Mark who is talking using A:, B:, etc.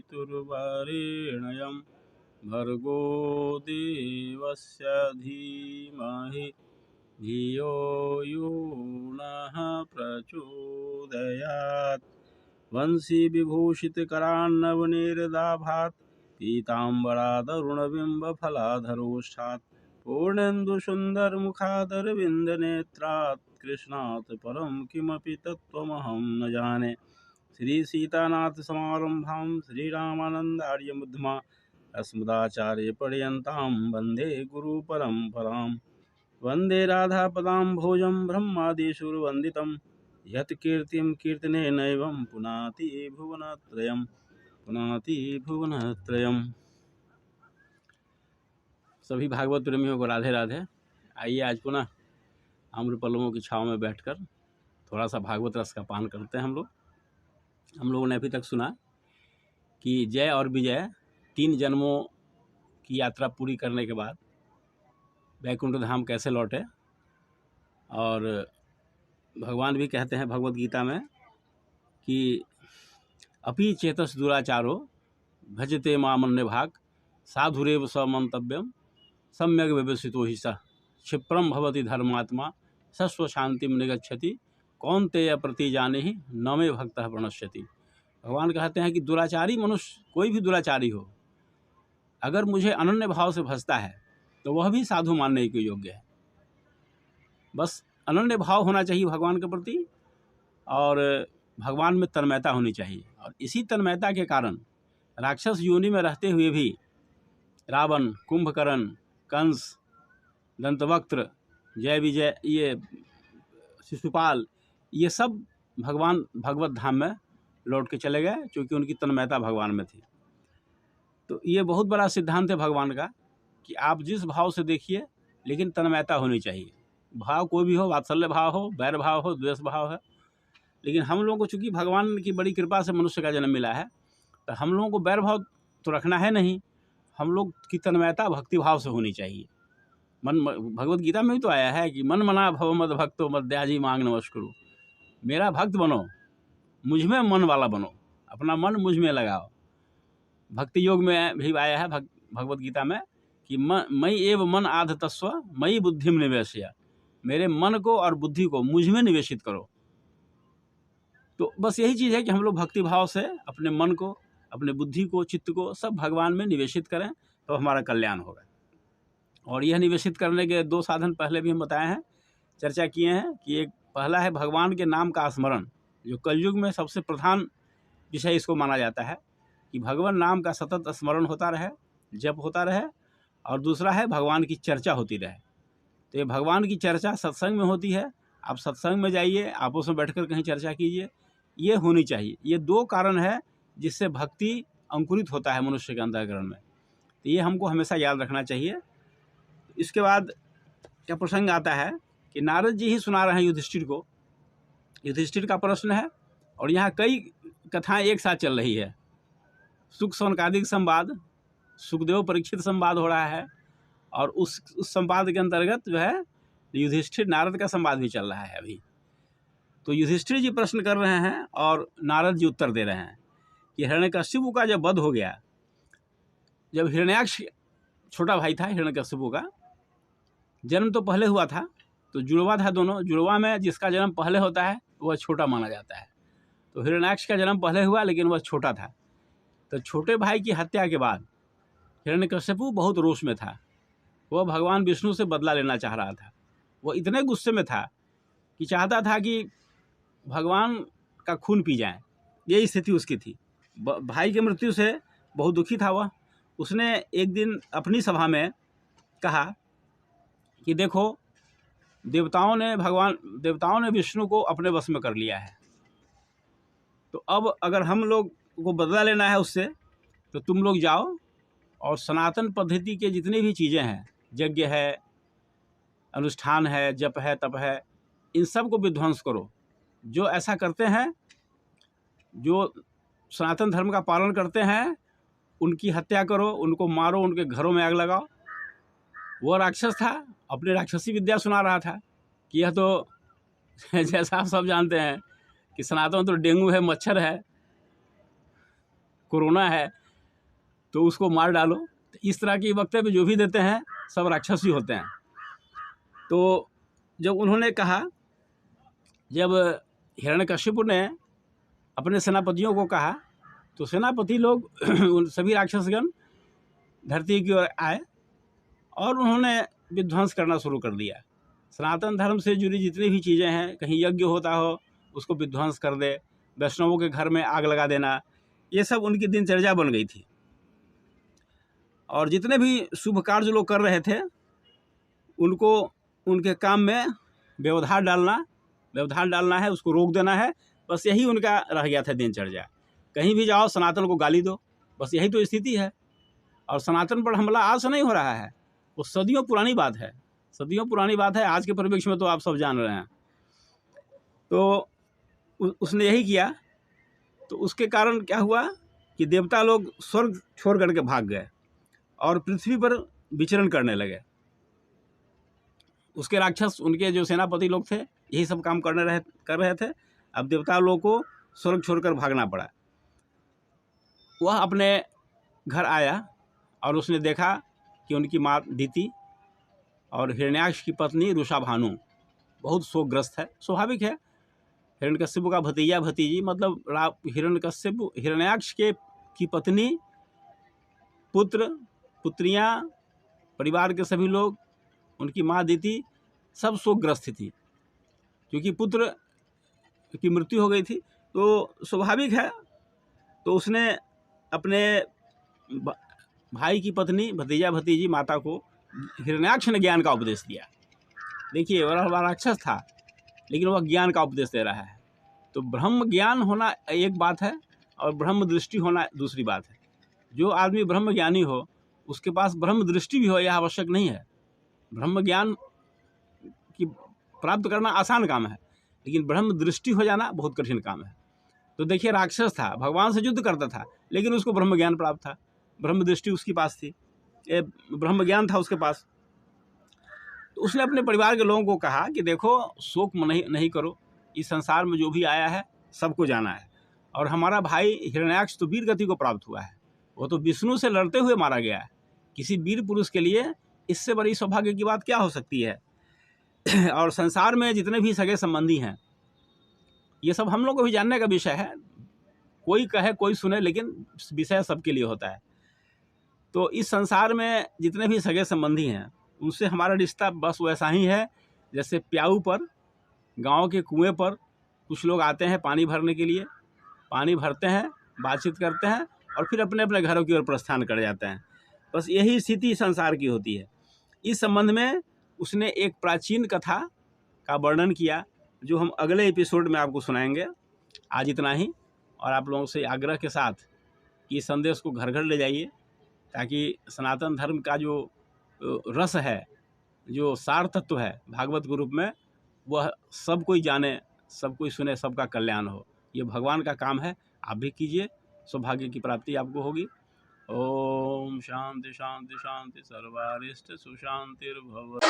A: पितुर्वरेण्यं भर्गो देवस्य धीमहि धियो यो नः प्रचोदयात्। वंशी विभूषित करान्नवनीरदाभात् पीताम्बरादरुणबिम्बफलाधरोष्ठात् पूर्णेन्दु सुंदर मुखादरविंद नेत्रात् कृष्णात् परम किमपि तत्त्वमहं न जाने। श्री सीतानाथ समारंभां श्रीरामानंदार्य मध्यमा अस्मदाचार्य पर्यन्तां वन्दे गुरु परंपरां। वन्दे राधा पदां भोजं ब्रह्मादिशुरवन्दितं यत् कीर्तिं कीर्तने नैवं पुनाति भुवनत्रयम्। सभी भागवत प्रेमियों को राधे राधे। आइए आज पुनः आम्रपल्लवों की छाँव में बैठकर थोड़ा सा भागवत रस का पान करते हैं। हम लोगों ने अभी तक सुना कि जय और विजय 3 जन्मों की यात्रा पूरी करने के बाद वैकुंठ धाम कैसे लौटे, और भगवान भी कहते हैं भगवत गीता में कि अपि चेतस दुराचारो भजते मामन्य भाग साधुरेव समन्तव्यम सम्यक व्यवसितो हि सः क्षिप्रम भवति धर्मात्मा सस्व शांतिम निगच्छति कौन्तेय प्रति जाने ही न मे भक्तः प्रणश्यति। भगवान कहते हैं कि दुराचारी मनुष्य, कोई भी दुराचारी हो, अगर मुझे अनन्य भाव से भजता है तो वह भी साधु मानने के योग्य है। बस अनन्य भाव होना चाहिए भगवान के प्रति, और भगवान में तन्मयता होनी चाहिए। और इसी तन्मयता के कारण राक्षस योनि में रहते हुए भी रावण, कुंभकर्ण, कंस, दंतवक्त्र, जय विजय, ये शिशुपाल, ये सब भगवान भगवत धाम में लौट के चले गए, क्योंकि उनकी तन्मयता भगवान में थी। तो ये बहुत बड़ा सिद्धांत है भगवान का कि आप जिस भाव से देखिए, लेकिन तन्मयता होनी चाहिए। भाव कोई भी हो, वात्सल्य भाव हो, बैर भाव हो, द्वेष भाव है, लेकिन हम लोगों को चूंकि भगवान की बड़ी कृपा से मनुष्य का जन्म मिला है, तो हम लोगों को बैर भाव तो रखना है नहीं। हम लोग की तन्मयता भक्ति भाव से होनी चाहिए। भगवत गीता में भी तो आया है कि मन मना भव मद भक्तो मद्याजी मांग नमस्कुरु। मेरा भक्त बनो, मुझ में मन वाला बनो, अपना मन मुझ में लगाओ। भक्ति योग में भी आया है भगवत गीता में कि मई एव मन आध तस्व मई बुद्धिम निवेशय। मेरे मन को और बुद्धि को मुझ में निवेशित करो। तो बस यही चीज़ है कि हम लोग भक्ति भाव से अपने मन को, अपने बुद्धि को, चित्त को सब भगवान में निवेशित करें, तो हमारा कल्याण होगा। और यह निवेशित करने के 2 साधन पहले भी हम बताए हैं, चर्चा किए हैं कि एक पहला है भगवान के नाम का स्मरण, जो कलयुग में सबसे प्रधान विषय इसको माना जाता है कि भगवान नाम का सतत स्मरण होता रहे, जप होता रहे। और दूसरा है भगवान की चर्चा होती रहे। तो ये भगवान की चर्चा सत्संग में होती है। आप सत्संग में जाइए, आपस में बैठकर कहीं चर्चा कीजिए, ये होनी चाहिए। ये 2 कारण है जिससे भक्ति अंकुरित होता है मनुष्य के अंतःकरण में। तो ये हमको हमेशा याद रखना चाहिए। इसके बाद क्या प्रसंग आता है कि नारद जी ही सुना रहे हैं युधिष्ठिर को। युधिष्ठिर का प्रश्न है और यहाँ कई कथाएं एक साथ चल रही है। सुख सौनकादिक संवाद, सुखदेव परीक्षित संवाद हो रहा है, और उस संवाद के अंतर्गत जो है युधिष्ठिर नारद का संवाद भी चल रहा है अभी। तो युधिष्ठिर जी प्रश्न कर रहे हैं और नारद जी उत्तर दे रहे हैं कि हिरण्यकशिपु का जब वध हो गया, जब हिरण्याक्ष छोटा भाई था, हिरण्यकशिपु का जन्म तो पहले हुआ था, तो जुड़वा था दोनों। जुड़वा में जिसका जन्म पहले होता है वह छोटा माना जाता है। तो हिरण्याक्ष का जन्म पहले हुआ, लेकिन वह छोटा था। तो छोटे भाई की हत्या के बाद हिरण्यकशिपु बहुत रोष में था। वह भगवान विष्णु से बदला लेना चाह रहा था। वह इतने गुस्से में था कि चाहता था कि भगवान का खून पी जाए। यही स्थिति उसकी थी। भाई की मृत्यु से बहुत दुखी था वह। उसने एक दिन अपनी सभा में कहा कि देखो, देवताओं ने विष्णु को अपने वश में कर लिया है, तो अब अगर हम लोग को बदला लेना है उससे, तो तुम लोग जाओ और सनातन पद्धति के जितनी भी चीज़ें हैं, यज्ञ है, अनुष्ठान है, जप है, तप है, इन सब को विध्वंस करो। जो ऐसा करते हैं, जो सनातन धर्म का पालन करते हैं, उनकी हत्या करो, उनको मारो, उनके घरों में आग लगाओ। वो राक्षस था, अपनी राक्षसी विद्या सुना रहा था कि यह तो जैसा आप सब जानते हैं कि सनातन तो डेंगू है, मच्छर है, कोरोना है तो उसको मार डालो। तो इस तरह की वक्तव्य जो भी देते हैं सब राक्षस ही होते हैं। तो जब उन्होंने कहा, जब हिरण्यकश्यप ने अपने सेनापतियों को कहा तो सेनापति लोग उन सभी राक्षसगण धरती की ओर आए और उन्होंने विध्वंस करना शुरू कर दिया। सनातन धर्म से जुड़ी जितनी भी चीज़ें हैं, कहीं यज्ञ होता हो उसको विध्वंस कर दे, वैष्णवों के घर में आग लगा देना, ये सब उनकी दिनचर्या बन गई थी। और जितने भी शुभ कार्य लोग कर रहे थे उनको उनके काम में व्यवधान डालना है, उसको रोक देना है, बस यही उनका रह गया था दिनचर्या। कहीं भी जाओ सनातन को गाली दो, बस यही तो स्थिति है। और सनातन पर हमला आज से नहीं हो रहा है, वो सदियों पुरानी बात है, सदियों पुरानी बात है। आज के परिप्रेक्ष्य में तो आप सब जान रहे हैं। तो उसने यही किया। तो उसके कारण क्या हुआ कि देवता लोग स्वर्ग छोड़ करके भाग गए और पृथ्वी पर विचरण करने लगे। उसके राक्षस, उनके जो सेनापति लोग थे, यही सब काम कर रहे थे। अब देवता लोगों को स्वर्ग छोड़कर भागना पड़ा। वह अपने घर आया और उसने देखा कि उनकी माँ दिति और हिरण्याक्ष की पत्नी रुषाभानु बहुत शोकग्रस्त है। स्वाभाविक है, हिरण्यकश्यप का भतीजा भतीजी, मतलब हिरण्यकश्यप, हिरण्याक्ष की पत्नी, पुत्र पुत्रियाँ, परिवार के सभी लोग, उनकी माँ दिति, सब शोकग्रस्त थी क्योंकि पुत्र की मृत्यु हो गई थी। तो स्वाभाविक है, तो उसने अपने भाई की पत्नी, भतीजा भतीजी, माता को हिरण्याक्ष ने ज्ञान का उपदेश दिया। देखिए, वह राक्षस था लेकिन वह ज्ञान का उपदेश दे रहा है। तो ब्रह्म ज्ञान होना एक बात है और ब्रह्म दृष्टि होना दूसरी बात है। जो आदमी ब्रह्म ज्ञानी हो उसके पास ब्रह्म दृष्टि भी हो, यह आवश्यक नहीं है। ब्रह्म ज्ञान की प्राप्त करना आसान काम है, लेकिन ब्रह्म दृष्टि हो जाना बहुत कठिन काम है। तो देखिए, राक्षस था, भगवान से युद्ध करता था, लेकिन उसको ब्रह्म ज्ञान प्राप्त था, ब्रह्म दृष्टि उसके पास थी, ब्रह्म ज्ञान था उसके पास। तो उसने अपने परिवार के लोगों को कहा कि देखो, शोक नहीं करो, इस संसार में जो भी आया है सबको जाना है। और हमारा भाई हिरण्याक्ष तो वीर गति को प्राप्त हुआ है, वो तो विष्णु से लड़ते हुए मारा गया है। किसी वीर पुरुष के लिए इससे बड़ी सौभाग्य की बात क्या हो सकती है। और संसार में जितने भी सगे संबंधी हैं, ये सब हम लोग को भी जानने का विषय है। कोई कहे कोई सुने, लेकिन विषय सबके लिए होता है। तो इस संसार में जितने भी सगे संबंधी हैं उनसे हमारा रिश्ता बस वैसा ही है जैसे प्याऊ पर, गांव के कुएं पर कुछ लोग आते हैं पानी भरने के लिए, पानी भरते हैं, बातचीत करते हैं और फिर अपने अपने घरों की ओर प्रस्थान कर जाते हैं। बस यही स्थिति संसार की होती है। इस संबंध में उसने एक प्राचीन कथा का वर्णन किया जो हम अगले एपिसोड में आपको सुनाएंगे। आज इतना ही, और आप लोगों से आग्रह के साथ कि इस संदेश को घर घर ले जाइए ताकि सनातन धर्म का जो रस है, जो सार तत्व है भागवत के रूप में, वह सब कोई जाने, सब कोई सुने, सबका कल्याण हो। ये भगवान का काम है, आप भी कीजिए, सौभाग्य की प्राप्ति आपको होगी। ओम शांति शांति शांति, सर्वारिष्ट सुशांतिर्भवतु।